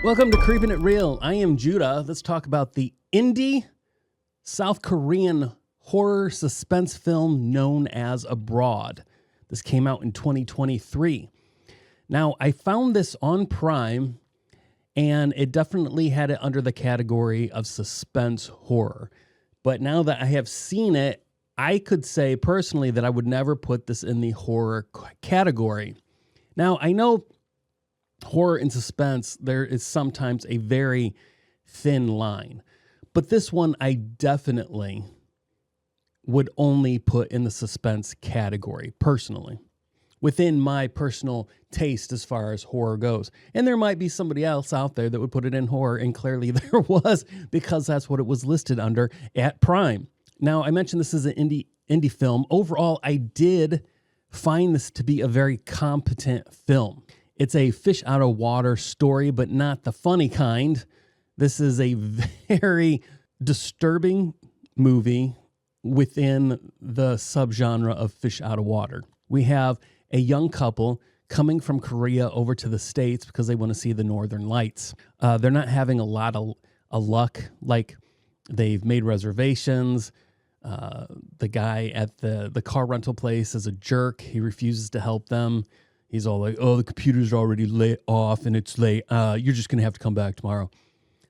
Welcome to Creepin' It Real. I am Judah. Let's talk about the indie South Korean horror suspense film known as Abroad. This came out in 2023. Now, I found this on Prime, and it definitely had it under the category of suspense horror. But now that I have seen it, I could say personally that I would never put this in the horror category. Now, I know horror and suspense, there is sometimes a very thin line. But this one I definitely would only put in the suspense category, personally, within my personal taste as far as horror goes. And there might be somebody else out there that would put it in horror, and clearly there was, because that's what it was listed under at Prime. Now, I mentioned this is an indie film. Overall, I did find this to be a very competent film. It's a fish out of water story, but not the funny kind. This is a very disturbing movie within the subgenre of fish out of water. We have a young couple coming from Korea over to the States because they want to see the Northern Lights. They're not having a lot of luck. Like, they've made reservations. The guy at the car rental place is a jerk. He refuses to help them. He's all like, oh, the computer's already late off and it's late. You're just going to have to come back tomorrow.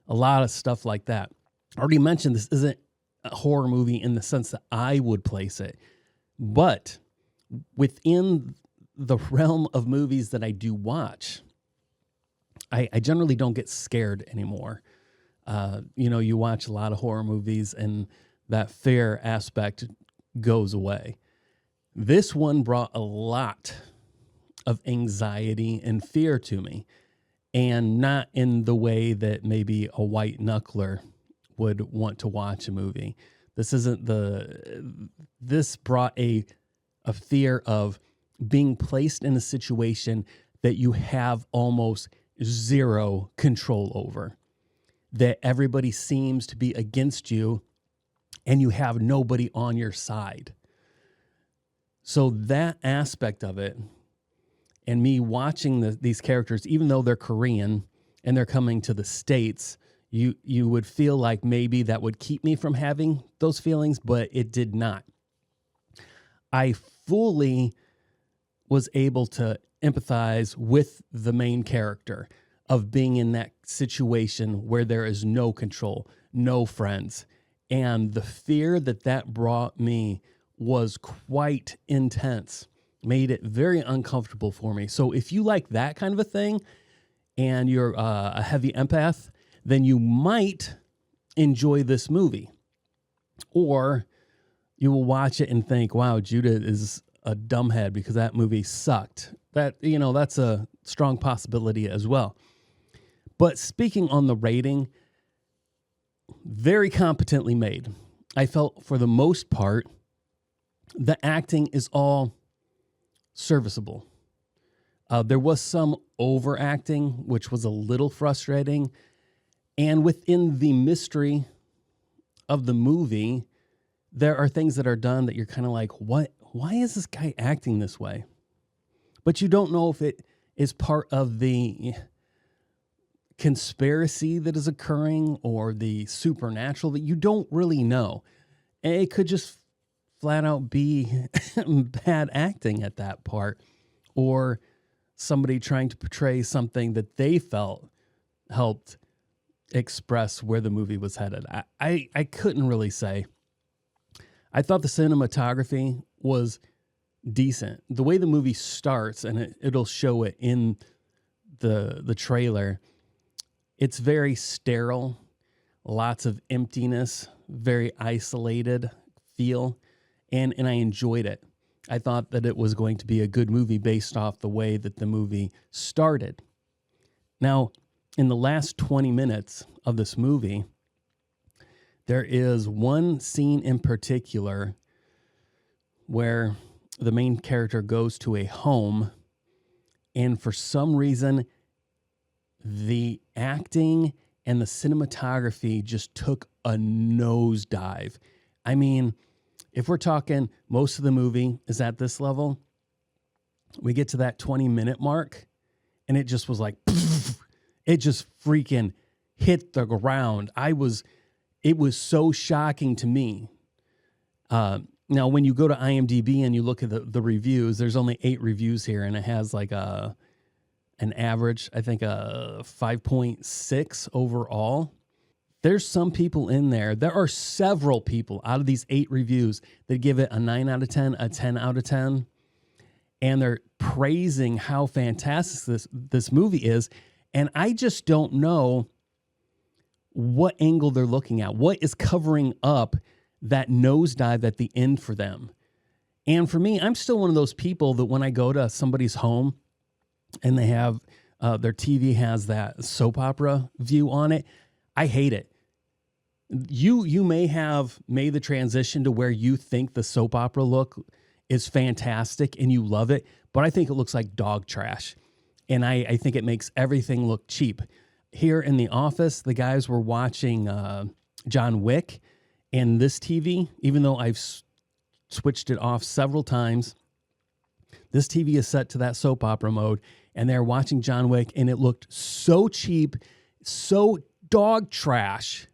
A lot of stuff like that. I already mentioned this isn't a horror movie in the sense that I would place it. But within the realm of movies that I do watch, I generally don't get scared anymore. You watch a lot of horror movies and that fear aspect goes away. This one brought a lot of anxiety and fear to me, and not in the way that maybe a white knuckler would want to watch a movie. This brought a fear of being placed in a situation that you have almost zero control over, that everybody seems to be against you and you have nobody on your side. So that aspect of it, and me watching these characters, even though they're Korean and they're coming to the States, you would feel like maybe that would keep me from having those feelings, but it did not. I fully was able to empathize with the main character of being in that situation where there is no control, no friends. And the fear that brought me was quite intense, made it very uncomfortable for me. So if you like that kind of a thing and you're a heavy empath, then you might enjoy this movie. Or you will watch it and think, wow, Judah is a dumbhead because that movie sucked. That's a strong possibility as well. But speaking on the rating, very competently made. I felt for the most part, the acting is all serviceable. There was some overacting, which was a little frustrating. And within the mystery of the movie, there are things that are done that you're kind of like, what? Why is this guy acting this way? But you don't know if it is part of the conspiracy that is occurring or the supernatural, that you don't really know. And it could just flat out be bad acting at that part, or somebody trying to portray something that they felt helped express where the movie was headed. I couldn't really say. I thought the cinematography was decent. The way the movie starts, and it'll show it in the trailer, it's very sterile, lots of emptiness, very isolated feel. And I enjoyed it. I thought that it was going to be a good movie based off the way that the movie started. Now, in the last 20 minutes of this movie, there is one scene in particular where the main character goes to a home, and for some reason, the acting and the cinematography just took a nosedive. I mean, if we're talking most of the movie is at this level, we get to that 20-minute mark, and it just was like, It just freaking hit the ground. It was so shocking to me. Now, when you go to IMDb and you look at the reviews, there's only 8 reviews here, and it has like an average, I think a 5.6 overall. There's some people in there. There are several people out of these 8 reviews that give it a 9 out of 10, a 10 out of 10. And they're praising how fantastic this movie is. And I just don't know what angle they're looking at. What is covering up that nosedive at the end for them? And for me, I'm still one of those people that when I go to somebody's home and they have their TV has that soap opera view on it, I hate it. You may have made the transition to where you think the soap opera look is fantastic and you love it, but I think it looks like dog trash. And I think it makes everything look cheap. Here in the office, the guys were watching John Wick, and this TV, even though I've switched it off several times, this TV is set to that soap opera mode, and they're watching John Wick, and it looked so cheap, so dog trash.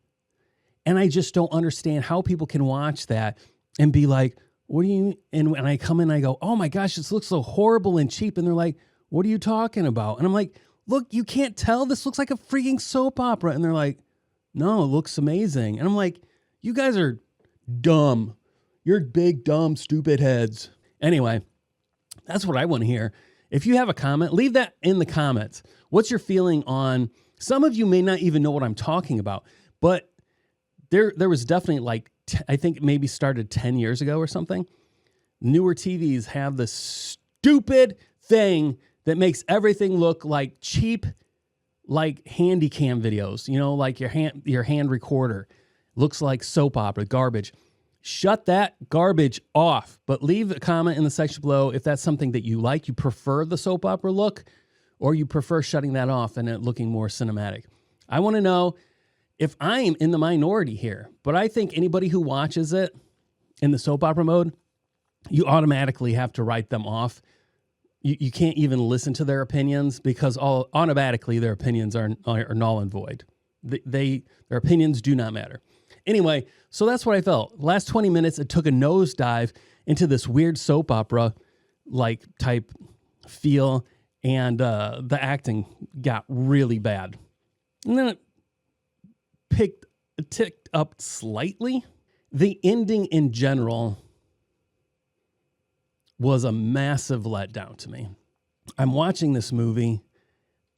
And I just don't understand how people can watch that and be like, what do you, and when I come in, I go, oh my gosh, this looks so horrible and cheap. And they're like, what are you talking about? And I'm like, look, you can't tell. This looks like a freaking soap opera. And they're like, no, it looks amazing. And I'm like, you guys are dumb. You're big, dumb, stupid heads. Anyway, that's what I want to hear. If you have a comment, leave that in the comments. What's your feeling on, some of you may not even know what I'm talking about, but there was definitely like, I think it maybe started 10 years ago or something. Newer TVs have this stupid thing that makes everything look like cheap, like handy cam videos, you know, like your hand recorder. Looks like soap opera, garbage. Shut that garbage off, but leave a comment in the section below if that's something that you like, you prefer the soap opera look, or you prefer shutting that off and it looking more cinematic. I want to know if I'm in the minority here, but I think anybody who watches it in the soap opera mode, you automatically have to write them off. You can't even listen to their opinions because automatically their opinions are null and void. Their opinions do not matter. Anyway, so that's what I felt. Last 20 minutes, it took a nosedive into this weird soap opera like type feel, and the acting got really bad. And then it ticked up slightly. The ending in general was a massive letdown to me. I'm watching this movie,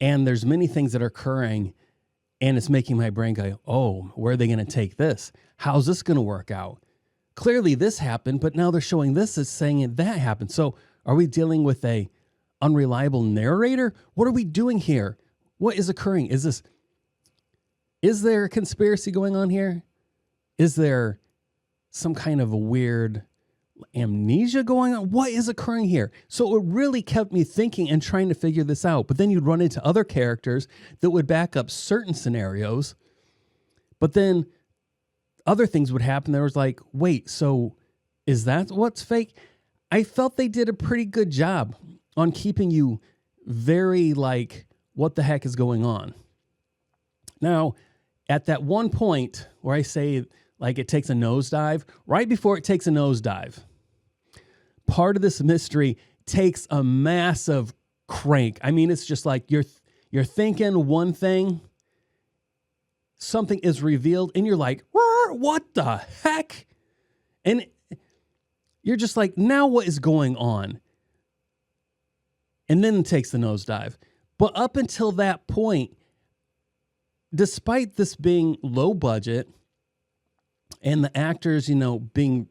and there's many things that are occurring, and it's making my brain go, oh, where are they going to take this? How's this going to work out? Clearly this happened, but now they're showing this as saying that happened. So are we dealing with a unreliable narrator? What are we doing here? What is occurring? Is there a conspiracy going on here? Is there some kind of a weird amnesia going on? What is occurring here? So it really kept me thinking and trying to figure this out. But then you'd run into other characters that would back up certain scenarios. But then other things would happen. There was like, wait, so is that what's fake? I felt they did a pretty good job on keeping you very like, what the heck is going on? Now, at that one point where I say like it takes a nosedive, right before it takes a nosedive, part of this mystery takes a massive crank. I mean, it's just like you're thinking one thing, something is revealed, and you're like, what the heck? And you're just like, now what is going on? And then it takes the nosedive. But up until that point, despite this being low budget and the actors, you know, being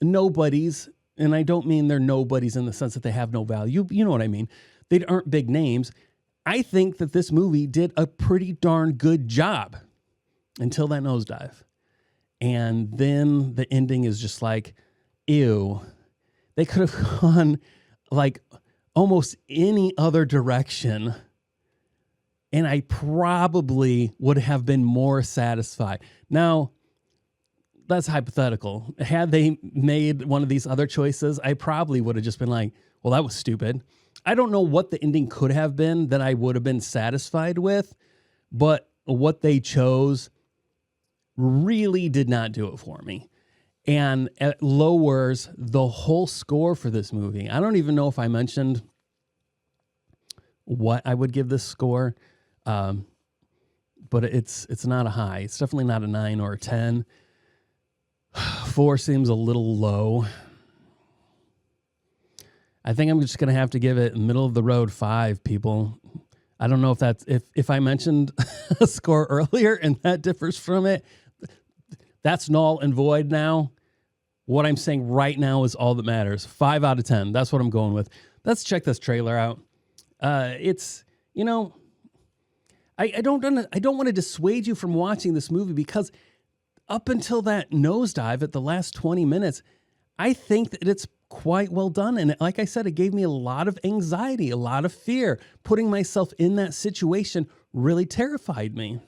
nobodies, and I don't mean they're nobodies in the sense that they have no value. You know what I mean? They aren't big names. I think that this movie did a pretty darn good job until that nosedive. And then the ending is just like, ew. They could have gone like almost any other direction, and I probably would have been more satisfied. Now, that's hypothetical. Had they made one of these other choices, I probably would have just been like, well, that was stupid. I don't know what the ending could have been that I would have been satisfied with, but what they chose really did not do it for me. And it lowers the whole score for this movie. I don't even know if I mentioned what I would give this score, but it's not a high. It's definitely not a 9 or a 10. 4 seems a little low. I think I'm just going to have to give it middle of the road 5, people. I don't know if that's, if I mentioned a score earlier and that differs from it, that's null and void now. What I'm saying right now is all that matters. 5 out of 10. That's what I'm going with. Let's check this trailer out. It's, you know, I don't want to dissuade you from watching this movie, because up until that nosedive at the last 20 minutes, I think that it's quite well done. And like I said, it gave me a lot of anxiety, a lot of fear. Putting myself in that situation really terrified me.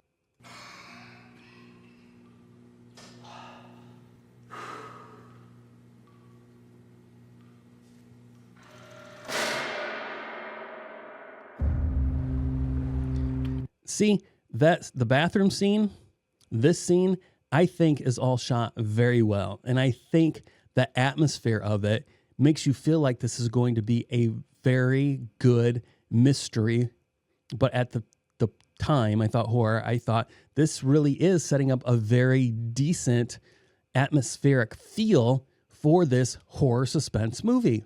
See, that's the bathroom scene. This scene, I think, is all shot very well. And I think the atmosphere of it makes you feel like this is going to be a very good mystery. But at the time, I thought horror. I thought this really is setting up a very decent atmospheric feel for this horror suspense movie.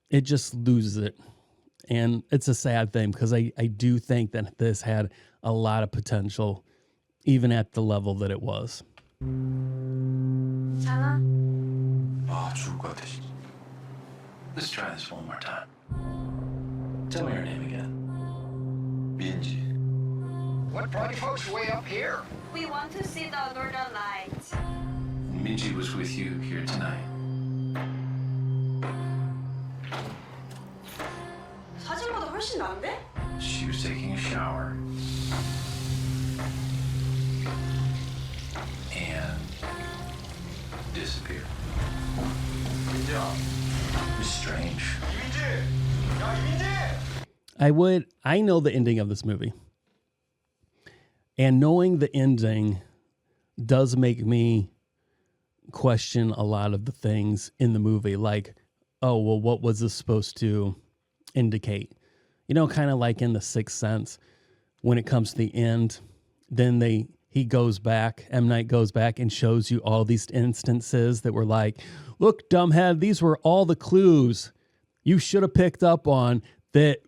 It just loses it. And it's a sad thing, because I do think that this had a lot of potential, even at the level that it was. Sana? 죽을 것 같아. Let's try this one more time. Tell me your name again. 민지. What brought you folks way up here? We want to see the northern lights. Minji was with you here tonight. 사진보다 훨씬 나은데? She was taking a shower. And disappeared. 민지야. It's strange. 이민지! 야, 이민지! I know the ending of this movie. And knowing the ending does make me question a lot of the things in the movie. Like, oh, well, what was this supposed to indicate? You know, kind of like in The Sixth Sense, when it comes to the end, then he goes back, M. Night goes back and shows you all these instances that were like, look, dumbhead, these were all the clues you should have picked up on that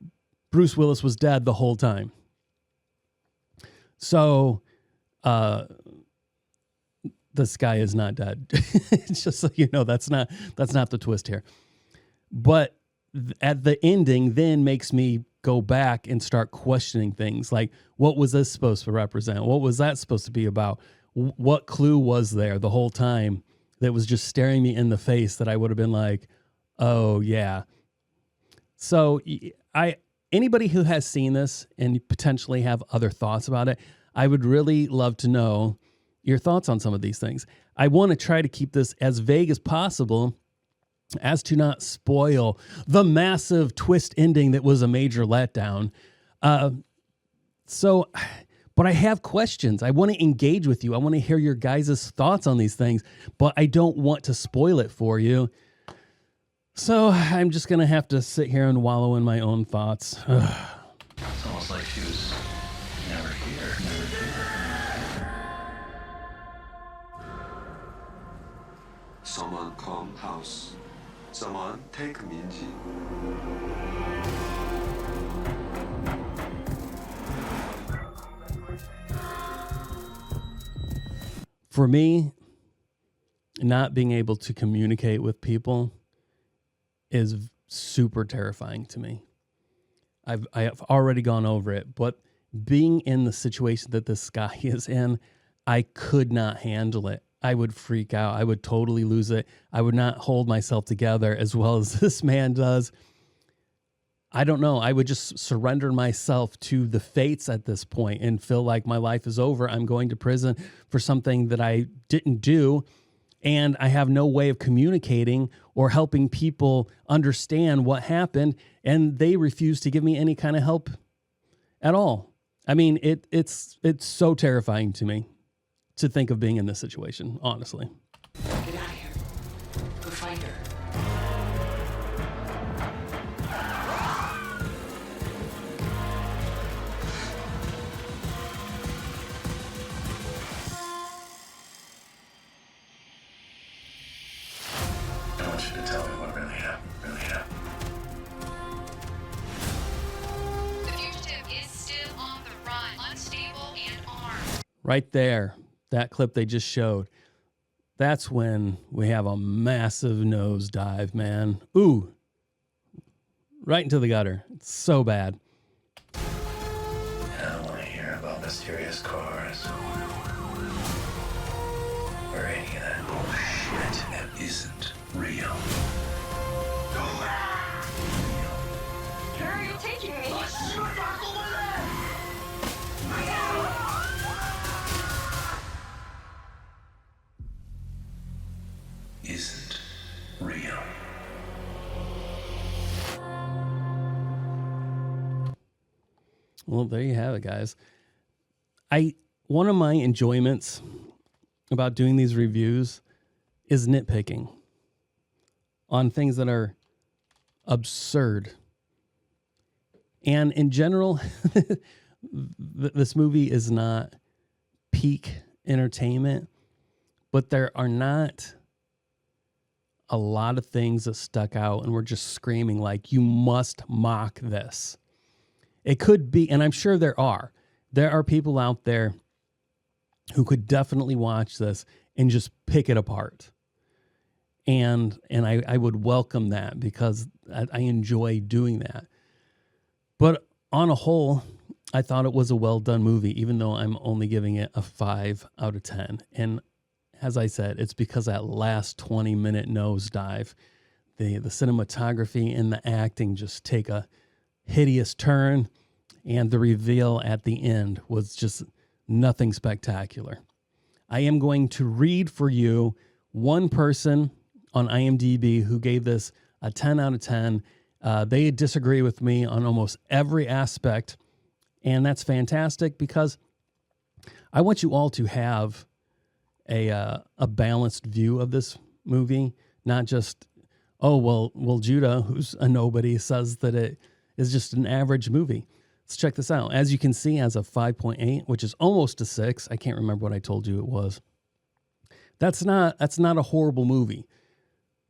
Bruce Willis was dead the whole time. So, this guy is not dead. It's just so you know, that's not the twist here. But at the ending then makes me go back and start questioning things like, what was this supposed to represent? What was that supposed to be about? What clue was there the whole time that was just staring me in the face that I would have been like, oh yeah. So anybody who has seen this and potentially have other thoughts about it, I would really love to know your thoughts on some of these things. I want to try to keep this as vague as possible, as to not spoil the massive twist ending that was a major letdown. But I have questions. I want to engage with you. I want to hear your guys' thoughts on these things, but I don't want to spoil it for you. So I'm just going to have to sit here and wallow in my own thoughts. It's almost like she was never here. Someone come house. Someone take Minji. For me, not being able to communicate with people is super terrifying to me. I have already gone over it, but being in the situation that this guy is in, I could not handle it. I would freak out. I would totally lose it. I would not hold myself together as well as this man does. I don't know. I would just surrender myself to the fates at this point and feel like my life is over. I'm going to prison for something that I didn't do. And I have no way of communicating or helping people understand what happened. And they refuse to give me any kind of help at all. I mean, it's so terrifying to me to think of being in this situation, honestly. Get out of here. Go find her. I want you to tell me what really happened. The fugitive is still on the run, unstable and armed. Right there, that clip they just showed. That's when we have a massive nosedive, man. Ooh, right into the gutter. It's so bad. I don't want to hear about mysterious cars or any of that bullshit that isn't real. Where are you taking me? Isn't real. Well, there you have it, guys. One of my enjoyments about doing these reviews is nitpicking on things that are absurd. And in general, this movie is not peak entertainment, but there are not a lot of things that stuck out and we're just screaming like, you must mock this. It could be, and I'm sure there are people out there who could definitely watch this and just pick it apart. And I would welcome that because I enjoy doing that. But on a whole, I thought it was a well done movie, even though I'm only giving it a 5 out of 10. And as I said, it's because that last 20-minute nosedive, the cinematography and the acting just take a hideous turn, and the reveal at the end was just nothing spectacular. I am going to read for you one person on IMDb who gave this a 10 out of 10. They disagree with me on almost every aspect, and that's fantastic because I want you all to have a balanced view of this movie, not just, oh, well, Judah, who's a nobody, says that it is just an average movie. Let's check this out. As you can see, as a 5.8, which is almost a 6. I can't remember what I told you it was. That's not a horrible movie.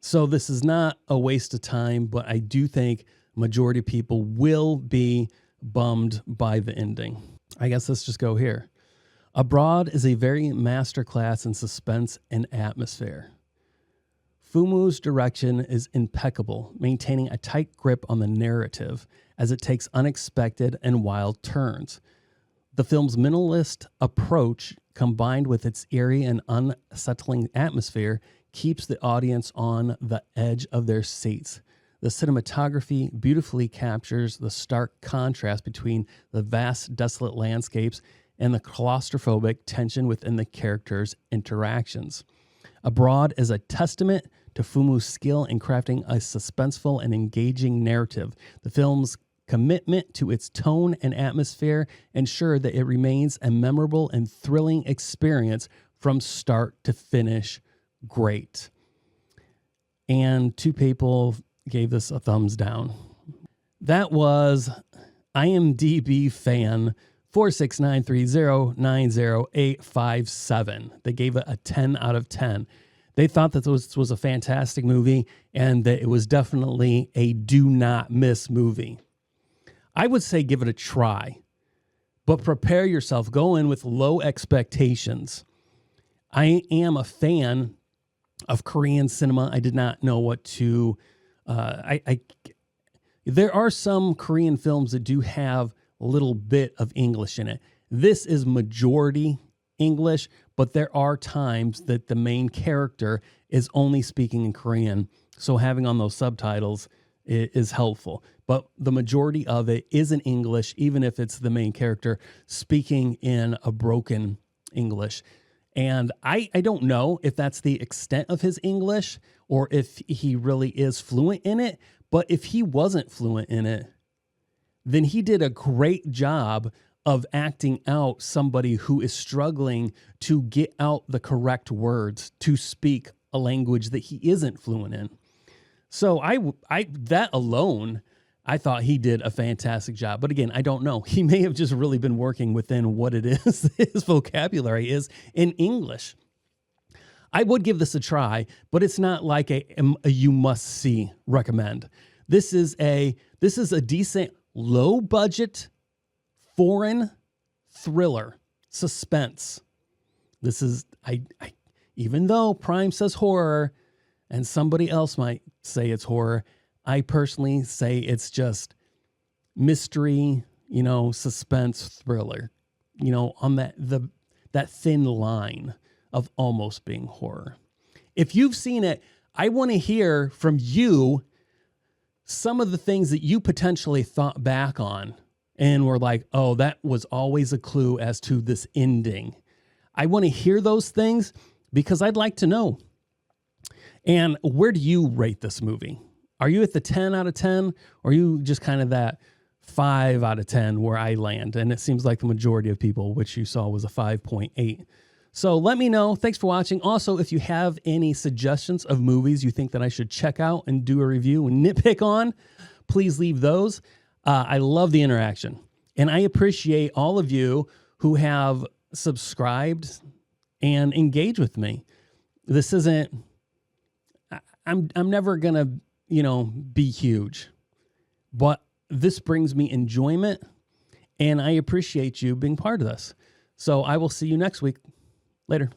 So this is not a waste of time, but I do think majority of people will be bummed by the ending. I guess let's just go here. Abroad is a very masterclass in suspense and atmosphere. Fumu's direction is impeccable, maintaining a tight grip on the narrative as it takes unexpected and wild turns. The film's minimalist approach, combined with its eerie and unsettling atmosphere, keeps the audience on the edge of their seats. The cinematography beautifully captures the stark contrast between the vast, desolate landscapes and the claustrophobic tension within the characters' interactions. Abroad is a testament to Fumu's skill in crafting a suspenseful and engaging narrative. The film's commitment to its tone and atmosphere ensure that it remains a memorable and thrilling experience from start to finish. Great. And 2 people gave this a thumbs down. That was IMDb fan 46930908857. They gave it a 10 out of 10. They thought that this was a fantastic movie and that it was definitely a do not miss movie. I would say give it a try, but prepare yourself. Go in with low expectations. I am a fan of Korean cinema. I did not know what to... there are some Korean films that do have a little bit of English in it. This is majority English, but there are times that the main character is only speaking in Korean. So having on those subtitles is helpful. But the majority of it is in English, even if it's the main character speaking in a broken English. And I don't know if that's the extent of his English or if he really is fluent in it. But if he wasn't fluent in it, then he did a great job of acting out somebody who is struggling to get out the correct words to speak a language that he isn't fluent in. So I that alone, I thought he did a fantastic job. But again, I don't know. He may have just really been working within what it is his vocabulary is in English. I would give this a try, but it's not like a you must see recommend. This is a decent low budget foreign thriller suspense. This is I even though Prime says horror and somebody else might say it's horror, I personally say it's just mystery, suspense thriller, on that thin line of almost being horror. If you've seen it, I want to hear from you some of the things that you potentially thought back on and were like, oh, that was always a clue as to this ending. I want to hear those things because I'd like to know. And where do you rate this movie? Are you at the 10 out of 10? Or are you just kind of that 5 out of 10 where I land? And it seems like the majority of people, which you saw was a 5.8. So let me know. Thanks for watching. Also, if you have any suggestions of movies you think that I should check out and do a review and nitpick on, please leave those. I love the interaction. And I appreciate all of you who have subscribed and engaged with me. This isn't, I'm never going to, be huge, but this brings me enjoyment and I appreciate you being part of this. So I will see you next week. Later.